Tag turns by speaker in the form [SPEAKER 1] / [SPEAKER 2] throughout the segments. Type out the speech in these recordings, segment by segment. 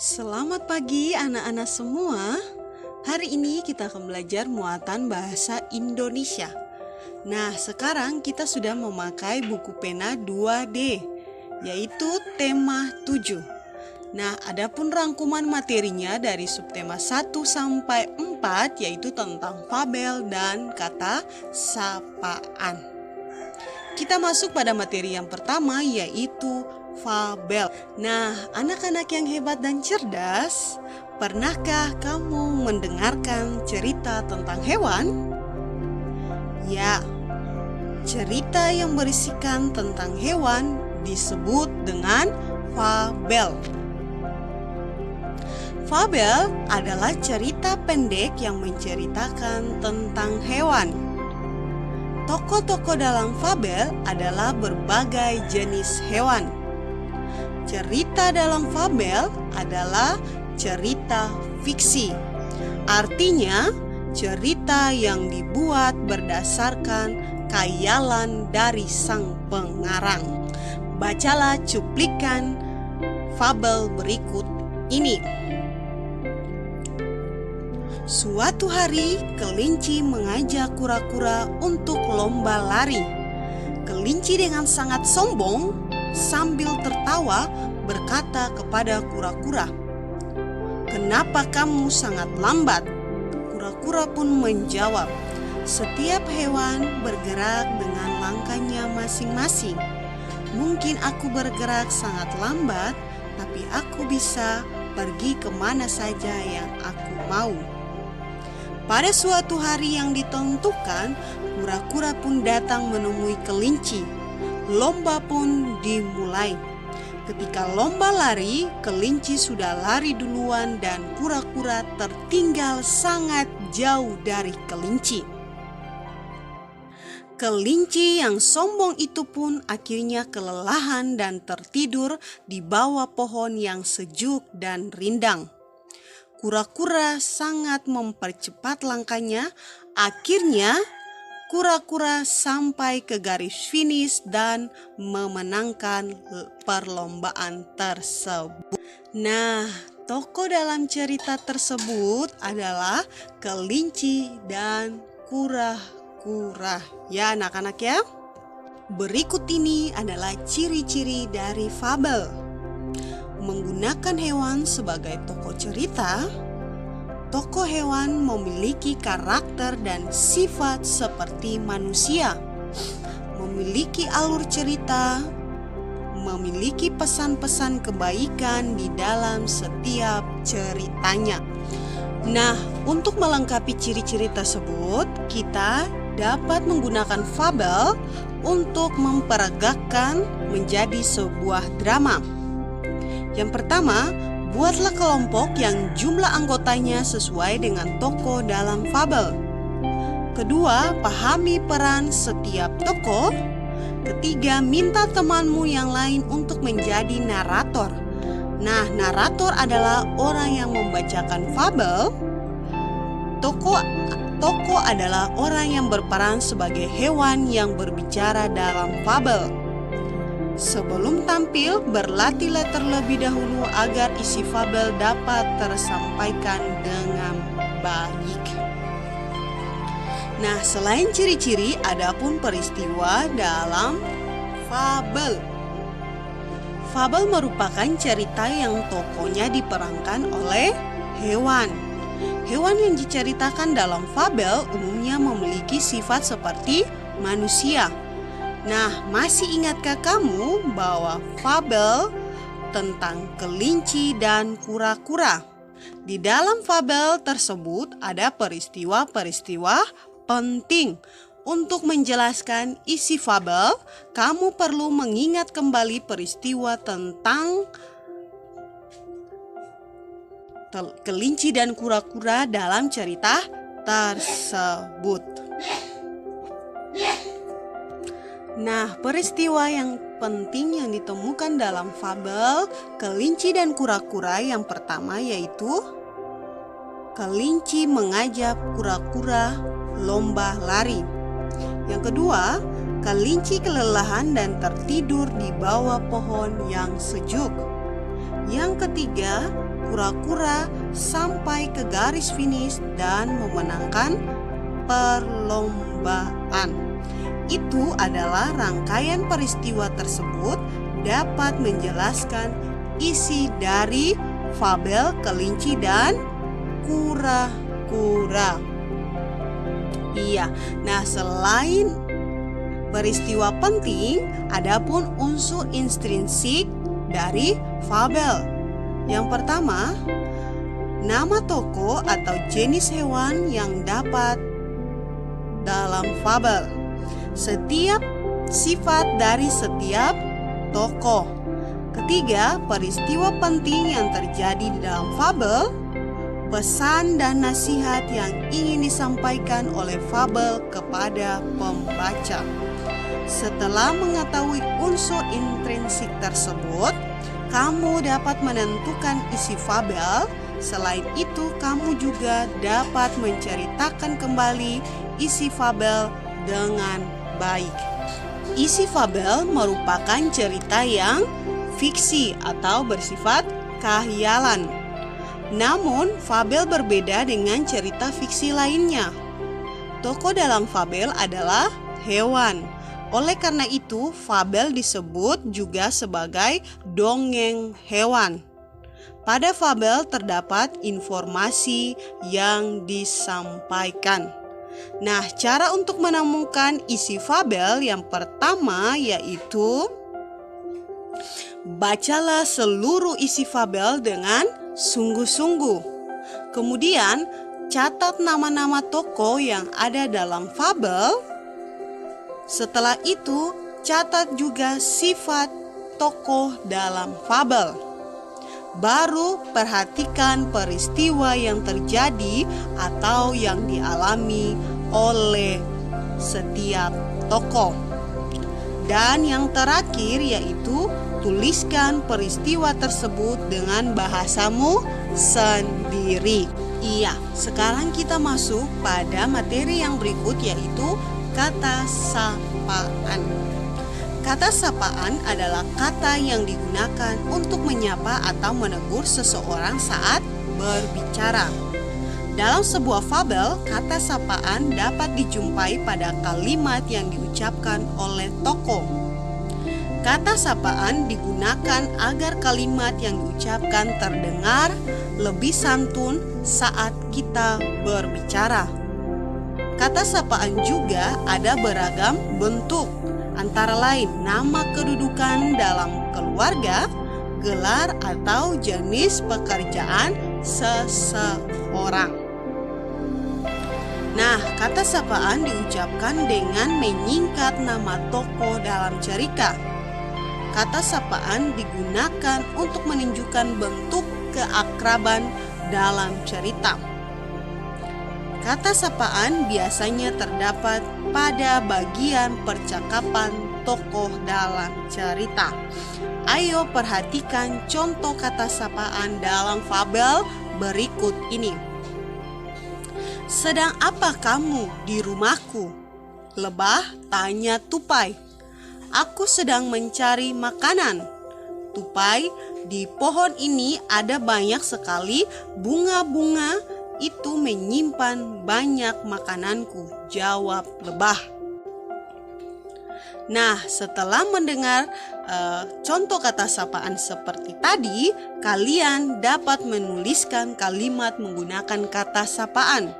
[SPEAKER 1] Selamat pagi anak-anak semua. Hari ini kita akan belajar muatan bahasa Indonesia. Nah, sekarang kita sudah memakai buku pena 2D, yaitu tema 7. Nah, adapun rangkuman materinya dari subtema 1 sampai 4, yaitu tentang fabel dan kata sapaan. Kita masuk pada materi yang pertama, yaitu fabel. Nah, anak-anak yang hebat dan cerdas, pernahkah kamu mendengarkan cerita tentang hewan? Ya, cerita yang berisikan tentang hewan disebut dengan fabel. Fabel adalah cerita pendek yang menceritakan tentang hewan. Tokoh-tokoh dalam fabel adalah berbagai jenis hewan. Cerita dalam fabel adalah cerita fiksi. Artinya, cerita yang dibuat berdasarkan khayalan dari sang pengarang. Bacalah cuplikan fabel berikut ini. Suatu hari, kelinci mengajak kura-kura untuk lomba lari. Kelinci dengan sangat sombong sambil tertawa berkata kepada kura-kura, "Kenapa kamu sangat lambat?" Kura-kura pun menjawab, "Setiap hewan bergerak dengan langkahnya masing-masing. Mungkin aku bergerak sangat lambat, tapi aku bisa pergi kemana saja yang aku mau." Pada suatu hari yang ditentukan, kura-kura pun datang menemui kelinci. Lomba pun dimulai. Ketika lomba lari, kelinci sudah lari duluan dan kura-kura tertinggal sangat jauh dari kelinci. Kelinci yang sombong itu pun akhirnya kelelahan dan tertidur di bawah pohon yang sejuk dan rindang. Kura-kura sangat mempercepat langkahnya. Akhirnya, kura-kura sampai ke garis finish dan memenangkan perlombaan tersebut. Nah, tokoh dalam cerita tersebut adalah kelinci dan kura-kura. Ya, anak-anak ya. Berikut ini adalah ciri-ciri dari fabel. Menggunakan hewan sebagai tokoh cerita, tokoh hewan memiliki karakter dan sifat seperti manusia, memiliki alur cerita, memiliki pesan-pesan kebaikan di dalam setiap ceritanya. Nah, untuk melengkapi ciri-ciri tersebut, kita dapat menggunakan fabel untuk memperagakan menjadi sebuah drama. Yang pertama, buatlah kelompok yang jumlah anggotanya sesuai dengan tokoh dalam fabel. Kedua, pahami peran setiap tokoh. Ketiga, minta temanmu yang lain untuk menjadi narator. Nah, narator adalah orang yang membacakan fabel. Tokoh adalah orang yang berperan sebagai hewan yang berbicara dalam fabel. Sebelum tampil, berlatihlah terlebih dahulu agar isi fabel dapat tersampaikan dengan baik. Nah, selain ciri-ciri, ada pun peristiwa dalam fabel. Fabel merupakan cerita yang tokohnya diperankan oleh hewan. Hewan yang diceritakan dalam fabel umumnya memiliki sifat seperti manusia. Nah, masih ingatkah kamu bahwa fabel tentang kelinci dan kura-kura? Di dalam fabel tersebut ada peristiwa-peristiwa penting. Untuk menjelaskan isi fabel, kamu perlu mengingat kembali peristiwa tentang kelinci dan kura-kura dalam cerita tersebut. Nah, peristiwa yang penting yang ditemukan dalam fabel kelinci dan kura-kura yang pertama yaitu kelinci mengajak kura-kura lomba lari. Yang kedua, kelinci kelelahan dan tertidur di bawah pohon yang sejuk. Yang ketiga, kura-kura sampai ke garis finish dan memenangkan perlombaan. Itu adalah rangkaian peristiwa tersebut dapat menjelaskan isi dari fabel kelinci dan kura-kura. Iya, nah selain peristiwa penting, adapun unsur intrinsik dari fabel. Yang pertama, nama tokoh atau jenis hewan yang dapat dalam fabel. Setiap sifat dari setiap tokoh. Ketiga, peristiwa penting yang terjadi di dalam fabel. Pesan dan nasihat yang ingin disampaikan oleh fabel kepada pembaca. Setelah mengetahui unsur intrinsik tersebut, kamu dapat menentukan isi fabel. Selain itu, kamu juga dapat menceritakan kembali isi fabel dengan baik. Isi fabel merupakan cerita yang fiksi atau bersifat khayalan. Namun, fabel berbeda dengan cerita fiksi lainnya. Tokoh dalam fabel adalah hewan. Oleh karena itu, fabel disebut juga sebagai dongeng hewan. Pada fabel terdapat informasi yang disampaikan. Nah, cara untuk menemukan isi fabel yang pertama yaitu bacalah seluruh isi fabel dengan sungguh-sungguh. Kemudian, catat nama-nama tokoh yang ada dalam fabel. Setelah itu, catat juga sifat tokoh dalam fabel. Baru perhatikan peristiwa yang terjadi atau yang dialami oleh setiap tokoh. Dan yang terakhir yaitu tuliskan peristiwa tersebut dengan bahasamu sendiri. Iya, sekarang kita masuk pada materi yang berikut yaitu kata sapaan. Kata sapaan adalah kata yang digunakan untuk menyapa atau menegur seseorang saat berbicara. Dalam sebuah fabel, kata sapaan dapat dijumpai pada kalimat yang diucapkan oleh tokoh. Kata sapaan digunakan agar kalimat yang diucapkan terdengar lebih santun saat kita berbicara. Kata sapaan juga ada beragam bentuk, antara lain nama kedudukan dalam keluarga, gelar atau jenis pekerjaan seseorang. Nah, kata sapaan diucapkan dengan menyingkat nama tokoh dalam cerita. Kata sapaan digunakan untuk menunjukkan bentuk keakraban dalam cerita. Kata sapaan biasanya terdapat pada bagian percakapan tokoh dalam cerita. Ayo perhatikan contoh kata sapaan dalam fabel berikut ini. Sedang apa kamu di rumahku? Lebah tanya tupai. Aku sedang mencari makanan. Tupai, di pohon ini ada banyak sekali bunga-bunga, itu menyimpan banyak makananku, jawab lebah. Nah, setelah mendengar contoh kata sapaan seperti tadi, kalian dapat menuliskan kalimat menggunakan kata sapaan.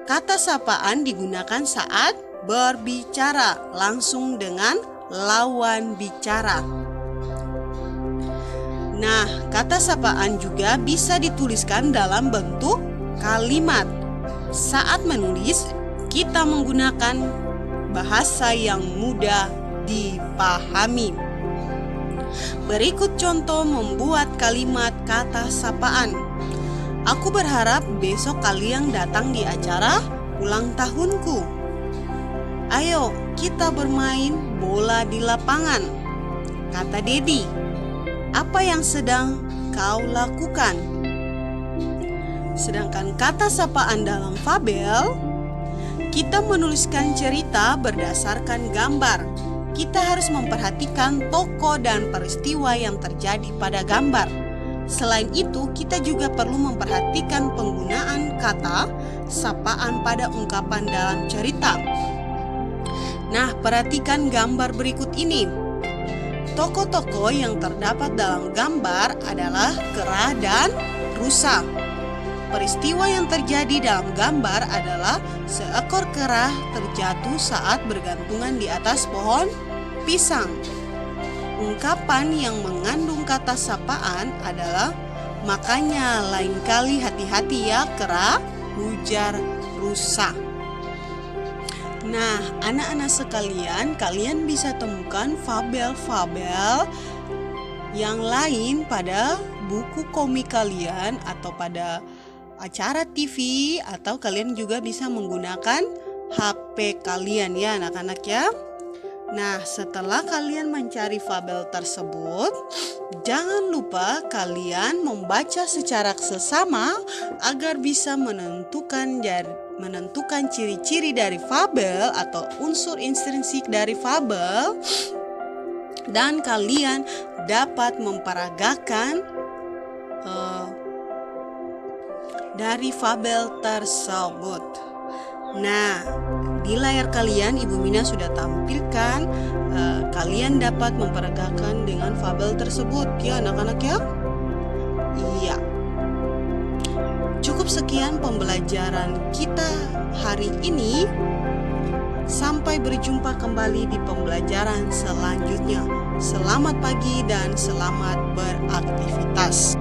[SPEAKER 1] Kata sapaan digunakan saat berbicara langsung dengan lawan bicara. Nah, kata sapaan juga bisa dituliskan dalam bentuk kalimat. Saat menulis, kita menggunakan bahasa yang mudah dipahami. Berikut contoh membuat kalimat kata sapaan. Aku berharap besok kalian datang di acara ulang tahunku. Ayo kita bermain bola di lapangan, kata Dedi. Apa yang sedang kau lakukan? Sedangkan kata sapaan dalam fabel, kita menuliskan cerita berdasarkan gambar. Kita harus memperhatikan tokoh dan peristiwa yang terjadi pada gambar. Selain itu, kita juga perlu memperhatikan penggunaan kata sapaan pada ungkapan dalam cerita. Nah, perhatikan gambar berikut ini. Tokoh-tokoh yang terdapat dalam gambar adalah kera dan rusa. Peristiwa yang terjadi dalam gambar adalah seekor kera terjatuh saat bergantungan di atas pohon pisang. Ungkapan yang mengandung kata sapaan adalah, makanya lain kali hati-hati ya kera, ujar rusa. Nah, anak-anak sekalian, kalian bisa temukan fabel-fabel yang lain pada buku komik kalian atau pada acara TV, atau kalian juga bisa menggunakan HP kalian ya anak-anak ya. Nah, setelah kalian mencari fabel tersebut, jangan lupa kalian membaca secara seksama agar bisa menentukan ciri-ciri dari fabel atau unsur intrinsik dari fabel, dan kalian dapat memperagakan dari fabel tersebut. Nah, di layar kalian Ibu Mina sudah tampilkan, kalian dapat memperagakan dengan fabel tersebut ya anak-anak ya. Iya. Cukup sekian pembelajaran kita hari ini. Sampai berjumpa kembali di pembelajaran selanjutnya. Selamat pagi dan selamat beraktivitas.